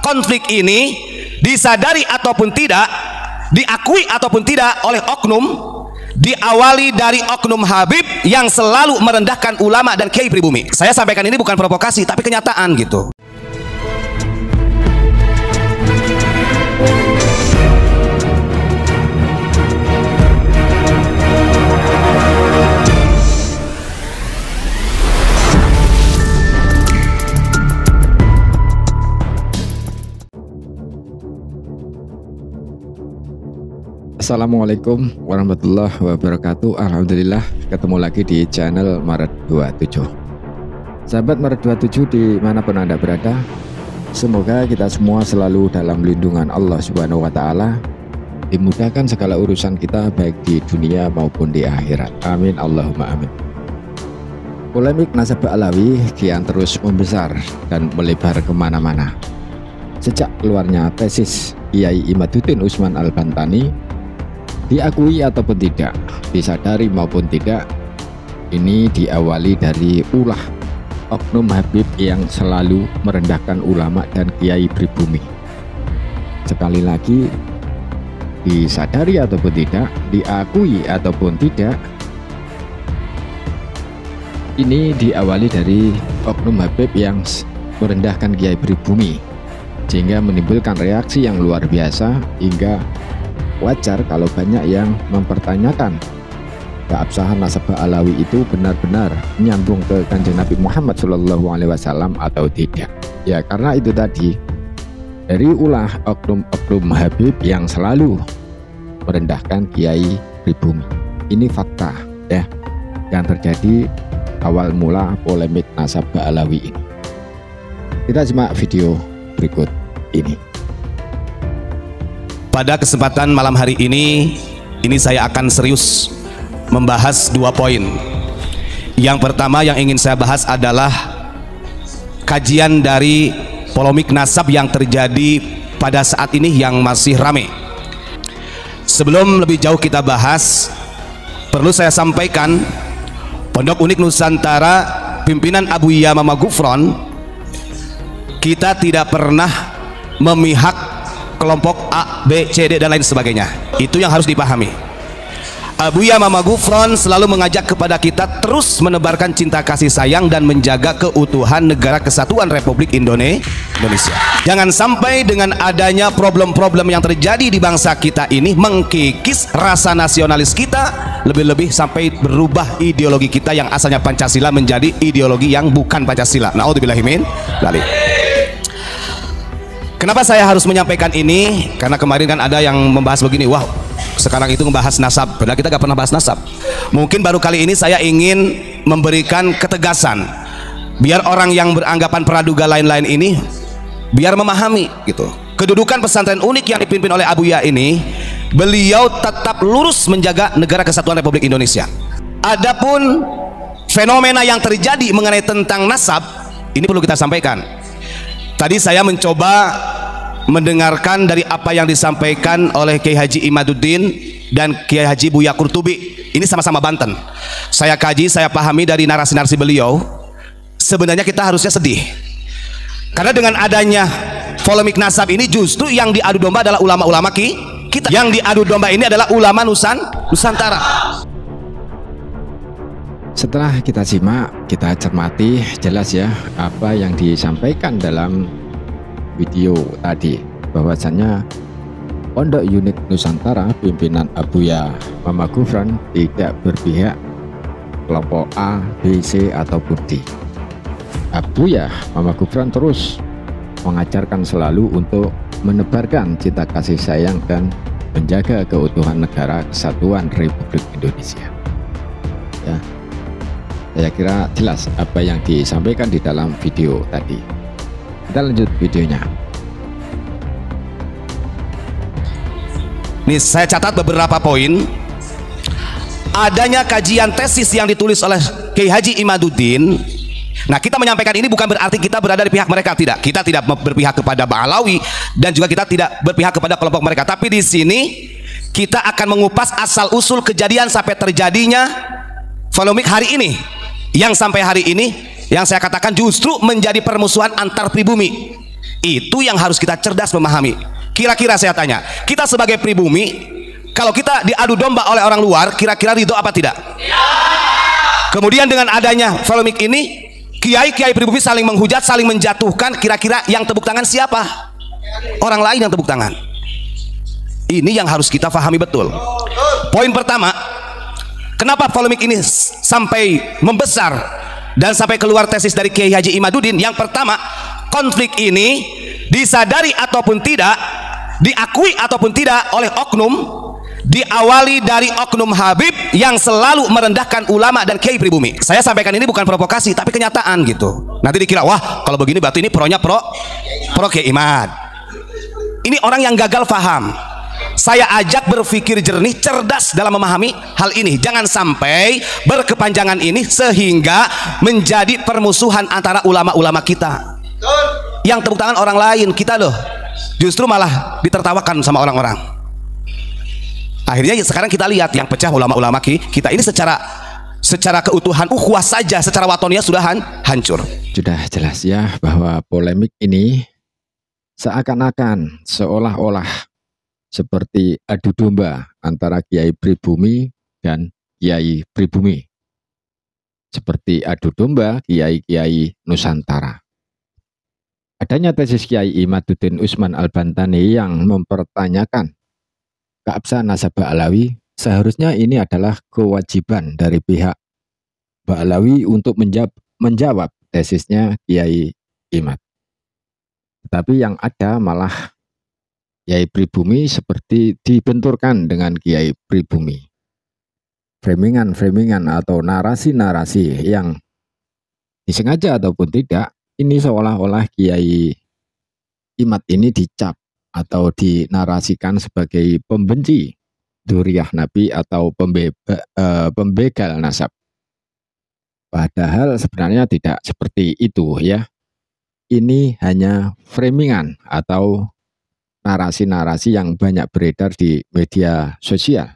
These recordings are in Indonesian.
konflik ini disadari ataupun tidak, diakui ataupun tidak oleh oknum, diawali dari oknum Habib yang selalu merendahkan ulama dan kiai pribumi. Saya sampaikan ini bukan provokasi tapi kenyataan gitu. Assalamualaikum warahmatullahi wabarakatuh. Alhamdulillah ketemu lagi di channel Maret 27. Sahabat Maret 27 dimanapun Anda berada, semoga kita semua selalu dalam lindungan Allah Subhanahu wa Ta'ala, dimudahkan segala urusan kita baik di dunia maupun di akhirat. Amin Allahumma amin. Polemik nasab Alawi kian terus membesar dan melebar kemana-mana. Sejak keluarnya tesis Kiai Imaduddin Utsman Al-Bantani, diakui ataupun tidak, disadari maupun tidak, ini diawali dari ulah oknum Habib yang selalu merendahkan ulama dan kiai pribumi. Sekali lagi, disadari ataupun tidak, diakui ataupun tidak, ini diawali dari oknum Habib yang merendahkan kiai pribumi, sehingga menimbulkan reaksi yang luar biasa, hingga wajar kalau banyak yang mempertanyakan keabsahan nasab Alawi itu benar-benar menyambung ke Kanjeng Nabi Muhammad SAW atau tidak. Ya, karena itu tadi, dari ulah oknum-oknum Habib yang selalu merendahkan kiai pribumi. Ini fakta ya yang terjadi awal mula polemik nasab Alawi ini. Kita simak video berikut ini. Pada kesempatan malam hari ini saya akan serius membahas dua poin. Yang pertama yang ingin saya bahas adalah kajian dari polemik nasab yang terjadi pada saat ini yang masih rame. Sebelum lebih jauh kita bahas, perlu saya sampaikan, Pondok Unik Nusantara pimpinan Abuya Mama Gufron, kita tidak pernah memihak kelompok A, B, C, D dan lain sebagainya. Itu yang harus dipahami. Abuya Mama Gufron selalu mengajak kepada kita terus menebarkan cinta kasih sayang dan menjaga keutuhan negara kesatuan Republik Indonesia. Jangan sampai dengan adanya problem-problem yang terjadi di bangsa kita ini mengkikis rasa nasionalis kita, lebih-lebih sampai berubah ideologi kita yang asalnya Pancasila menjadi ideologi yang bukan Pancasila. Na'udzubillahi min dzalik. Kenapa saya harus menyampaikan ini? Karena kemarin kan ada yang membahas begini, wah sekarang itu membahas nasab, padahal kita gak pernah bahas nasab. Mungkin baru kali ini saya ingin memberikan ketegasan, biar orang yang beranggapan praduga lain-lain ini biar memahami gitu. Kedudukan pesantren unik yang dipimpin oleh Abuya ini, beliau tetap lurus menjaga negara kesatuan Republik Indonesia. Adapun fenomena yang terjadi mengenai tentang nasab, ini perlu kita sampaikan. Tadi saya mencoba mendengarkan dari apa yang disampaikan oleh Kiai Haji Imaduddin dan Kiai Haji Buya Qurtubi. Ini sama-sama Banten. Saya kaji, saya pahami dari narasi-narasi beliau. Sebenarnya kita harusnya sedih, karena dengan adanya polemik nasab ini justru yang diadu domba adalah ulama-ulama kita. Yang diadu domba ini adalah ulama Nusantara. Setelah kita simak, kita cermati, jelas ya apa yang disampaikan dalam video tadi, bahwasannya Pondok Unik Nusantara pimpinan Abuya Mama Gufron tidak berpihak kelompok A, B, C ataupun D. Abuya Mama Gufron terus mengajarkan selalu untuk menebarkan cinta kasih sayang dan menjaga keutuhan negara kesatuan Republik Indonesia. Ya, saya kira jelas apa yang disampaikan di dalam video tadi. Kita lanjut videonya. Nih saya catat beberapa poin. Adanya kajian tesis yang ditulis oleh Kiai Haji Imaduddin. Nah, kita menyampaikan ini bukan berarti kita berada di pihak mereka, tidak. Kita tidak berpihak kepada Ba'alawi dan juga kita tidak berpihak kepada kelompok mereka. Tapi di sini kita akan mengupas asal usul kejadian sampai terjadinya polemik hari ini. Yang sampai hari ini yang saya katakan justru menjadi permusuhan antar pribumi. Itu yang harus kita cerdas memahami. Kira-kira saya tanya, kita sebagai pribumi, kalau kita diadu domba oleh orang luar, kira-kira ridho apa tidak? Kemudian dengan adanya polemik ini, kiai-kiai pribumi saling menghujat, saling menjatuhkan, kira-kira yang tepuk tangan siapa? Orang lain yang tepuk tangan. Ini yang harus kita pahami betul. Poin pertama, kenapa polemik ini sampai membesar dan sampai keluar tesis dari Kiai Haji Imaduddin? Yang pertama, konflik ini disadari ataupun tidak, diakui ataupun tidak oleh oknum, diawali dari oknum Habib yang selalu merendahkan ulama dan kiai pribumi. Saya sampaikan ini bukan provokasi, tapi kenyataan gitu. Nanti dikira, wah kalau begini berarti ini pro Kiai Imad. Ini orang yang gagal paham. Saya ajak berpikir jernih, cerdas dalam memahami hal ini. Jangan sampai berkepanjangan ini sehingga menjadi permusuhan antara ulama-ulama kita. Yang tepuk tangan orang lain, kita loh justru malah ditertawakan sama orang-orang. Akhirnya sekarang kita lihat yang pecah ulama-ulama kita ini secara keutuhan ukhuwah saja, secara watoniyah sudah hancur. Sudah jelas ya bahwa polemik ini seakan-akan seolah-olah seperti adu domba antara kiai pribumi dan kiai pribumi. Seperti adu domba kiai-kiai Nusantara. Adanya tesis Kiai Imaduddin Usman Al-Bantani yang mempertanyakan keabsahan nasab Ba'alawi, seharusnya ini adalah kewajiban dari pihak Ba'alawi untuk menjawab tesisnya Kiai Imad. Tetapi yang ada malah Kiai pribumi seperti dibenturkan dengan Kiai pribumi. Framingan atau narasi-narasi yang disengaja ataupun tidak, ini seolah-olah Kiai Imad ini dicap atau dinarasikan sebagai pembenci dzurriyyah Nabi atau pembegal nasab. Padahal sebenarnya tidak seperti itu ya. Ini hanya framingan atau narasi-narasi yang banyak beredar di media sosial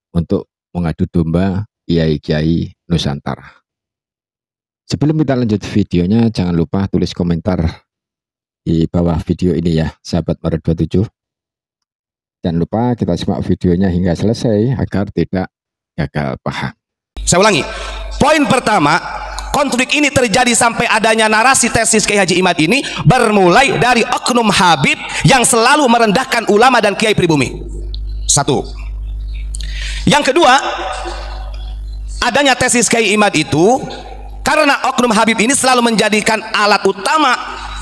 untuk mengadu domba kiai-kiai Nusantara. Sebelum kita lanjut videonya, jangan lupa tulis komentar di bawah video ini ya, sahabat Maret 27. Jangan lupa kita simak videonya hingga selesai agar tidak gagal paham. Saya ulangi, poin pertama, konflik ini terjadi sampai adanya narasi tesis Kiai Haji Imad ini bermulai dari oknum Habib yang selalu merendahkan ulama dan kiai pribumi. Satu. Yang kedua, adanya tesis Kiai Imad itu karena oknum Habib ini selalu menjadikan alat utama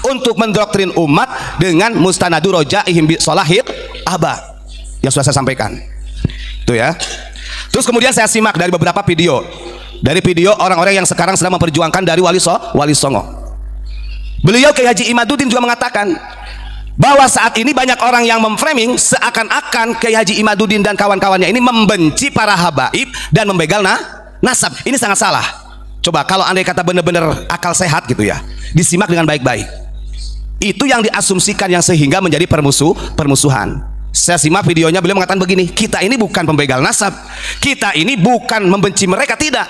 untuk mendoktrin umat dengan mustanadu rojaihim bi solahid abah yang sudah saya sampaikan itu ya. Terus kemudian saya simak dari beberapa video, orang-orang yang sekarang sedang memperjuangkan dari Wali Songo. Beliau Kiai Haji Imaduddin juga mengatakan bahwa saat ini banyak orang yang memframing seakan-akan Kiai Haji Imaduddin dan kawan-kawannya ini membenci para habaib dan membegal nasab. Ini sangat salah. Coba kalau andai kata benar-benar akal sehat gitu ya, disimak dengan baik-baik. Itu yang diasumsikan yang sehingga menjadi permusuhan. Saya simak videonya, beliau mengatakan begini, kita ini bukan pembegal nasab, kita ini bukan membenci mereka, tidak.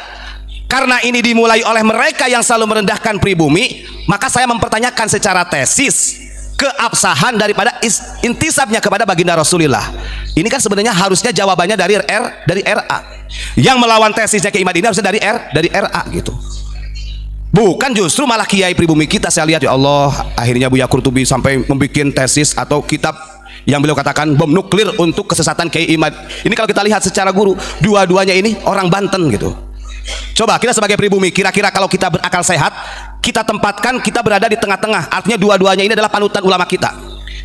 Karena ini dimulai oleh mereka yang selalu merendahkan pribumi, maka saya mempertanyakan secara tesis keabsahan daripada intisabnya kepada baginda Rasulullah. Ini kan sebenarnya harusnya jawabannya dari RA. Yang melawan tesisnya Kiai Imad ini harusnya dari RA gitu. Bukan justru malah kiai pribumi kita. Saya lihat ya Allah, akhirnya Buya Qurtubi sampai membuat tesis atau kitab yang beliau katakan bom nuklir untuk kesesatan Kiai Imad. Ini kalau kita lihat secara guru, dua-duanya ini orang Banten gitu. Coba kita sebagai pribumi, kira-kira kalau kita berakal sehat, kita tempatkan kita berada di tengah-tengah. Artinya dua-duanya ini adalah panutan ulama kita.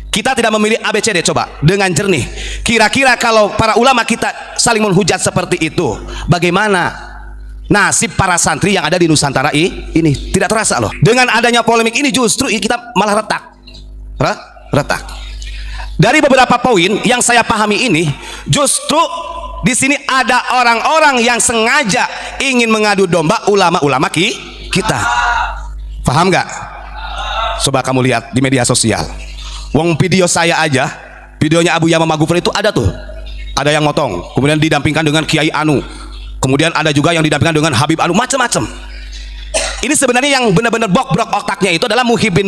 Kita tidak memilih ABCD, coba dengan jernih. Kira-kira kalau para ulama kita saling menghujat seperti itu, bagaimana nasib para santri yang ada di Nusantara ini? Tidak terasa loh. Dengan adanya polemik ini justru kita malah retak. Dari beberapa poin yang saya pahami ini, justru di sini ada orang-orang yang sengaja ingin mengadu domba ulama-ulama kita. Paham nggak? Coba kamu lihat di media sosial. Wong video saya aja, videonya Abu Yama Magufur itu ada tuh. Ada yang motong, kemudian didampingkan dengan Kiai Anu. Kemudian ada juga yang didampingkan dengan Habib Anu, macam-macam. Ini sebenarnya yang benar-benar bobrok otaknya itu adalah muhibin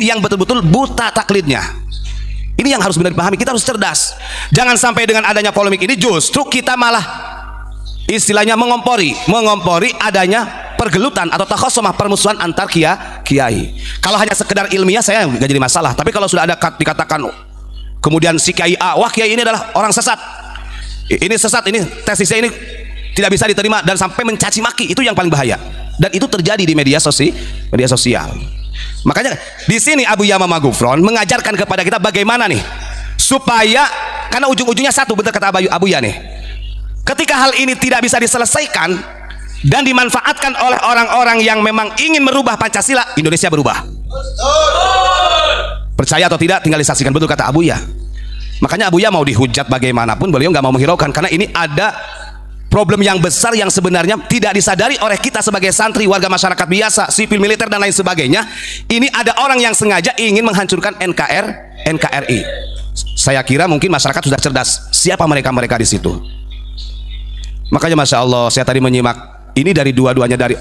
yang betul-betul buta taklidnya. Ini yang harus benar dipahami. Kita harus cerdas. Jangan sampai dengan adanya polemik ini justru kita malah istilahnya mengompori adanya pergelutan atau takhosomah, permusuhan antar kiai. Kalau hanya sekedar ilmiah saya nggak jadi masalah. Tapi kalau sudah ada dikatakan kemudian si kiai A, wah kiai ini adalah orang sesat, ini sesat, ini tesisnya ini tidak bisa diterima, dan sampai mencaci maki, itu yang paling bahaya. Dan itu terjadi di media sosial. Makanya di sini Abu Yamamah Ghufron mengajarkan kepada kita bagaimana nih supaya, karena ujung-ujungnya satu, betul kata Abu Ya nih, ketika hal ini tidak bisa diselesaikan dan dimanfaatkan oleh orang-orang yang memang ingin merubah Pancasila, Indonesia berubah. Percaya atau tidak tinggal disaksikan, betul kata Abu Ya. Makanya Abu Ya mau dihujat bagaimanapun beliau nggak mau menghiraukan, karena ini ada problem yang besar yang sebenarnya tidak disadari oleh kita sebagai santri, warga masyarakat biasa, sipil, militer dan lain sebagainya. Ini ada orang yang sengaja ingin menghancurkan NKRI. Saya kira mungkin masyarakat sudah cerdas siapa mereka di situ. Makanya Masya Allah, saya tadi menyimak ini dari dua-duanya, dari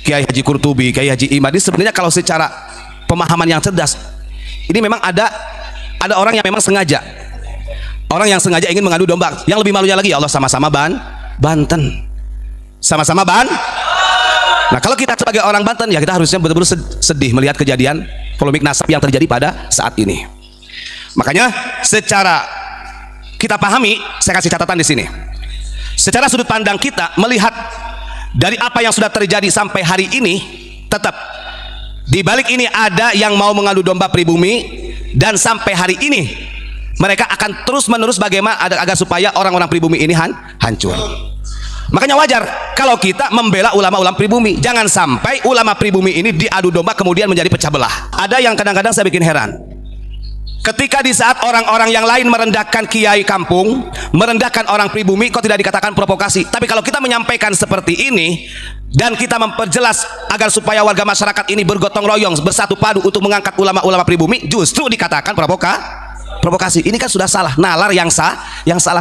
Kiai Haji Qurtubi, Kiai Haji Imadi. Sebenarnya kalau secara pemahaman yang cerdas, ini memang ada orang yang memang sengaja, orang yang sengaja ingin mengadu domba. Yang lebih malunya lagi, ya Allah, sama-sama Banten, sama-sama Nah, kalau kita sebagai orang Banten, ya kita harusnya betul-betul sedih melihat kejadian polemik nasab yang terjadi pada saat ini. Makanya secara kita pahami, saya kasih catatan di sini. Secara sudut pandang kita melihat dari apa yang sudah terjadi sampai hari ini, tetap di balik ini ada yang mau mengadu domba pribumi, dan sampai hari ini mereka akan terus-menerus bagaimana agar supaya orang-orang pribumi ini hancur. Makanya wajar kalau kita membela ulama-ulama pribumi. Jangan sampai ulama pribumi ini diadu domba kemudian menjadi pecah belah. Ada yang kadang-kadang saya bikin heran, ketika di saat orang-orang yang lain merendahkan kiai kampung, merendahkan orang pribumi, kok tidak dikatakan provokasi. Tapi kalau kita menyampaikan seperti ini dan kita memperjelas agar supaya warga masyarakat ini bergotong royong, bersatu padu untuk mengangkat ulama-ulama pribumi, justru dikatakan provokasi. Ini kan sudah salah, nalar yang salah.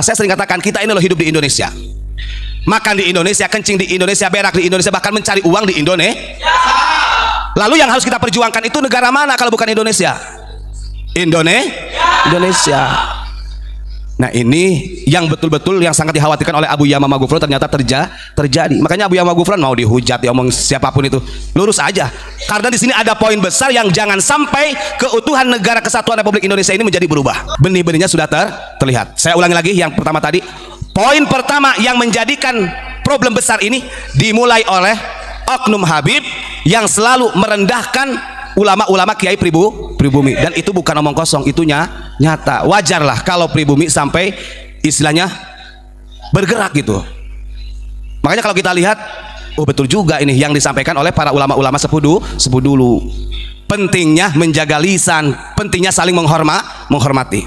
Saya sering katakan, kita ini loh hidup di Indonesia, makan di Indonesia, kencing di Indonesia, berak di Indonesia, bahkan mencari uang di Indonesia. Lalu yang harus kita perjuangkan itu negara mana kalau bukan Indonesia? Indonesia. Nah, ini yang betul-betul yang sangat dikhawatirkan oleh Abu Yamamah Ghufron ternyata terjadi. Makanya Abu Yamamah Ghufron mau dihujat, diomong siapapun itu, lurus aja. Karena di sini ada poin besar yang jangan sampai keutuhan negara kesatuan Republik Indonesia ini menjadi berubah. Benih-benihnya sudah terlihat. Saya ulangi lagi yang pertama tadi. Poin pertama yang menjadikan problem besar ini dimulai oleh oknum Habib yang selalu merendahkan ulama-ulama kiai pribumi, dan itu bukan omong kosong, itu nyata. Wajarlah kalau pribumi sampai istilahnya bergerak gitu. Makanya kalau kita lihat, oh betul juga ini yang disampaikan oleh para ulama-ulama sepuh dulu. Pentingnya menjaga lisan, pentingnya saling menghormati.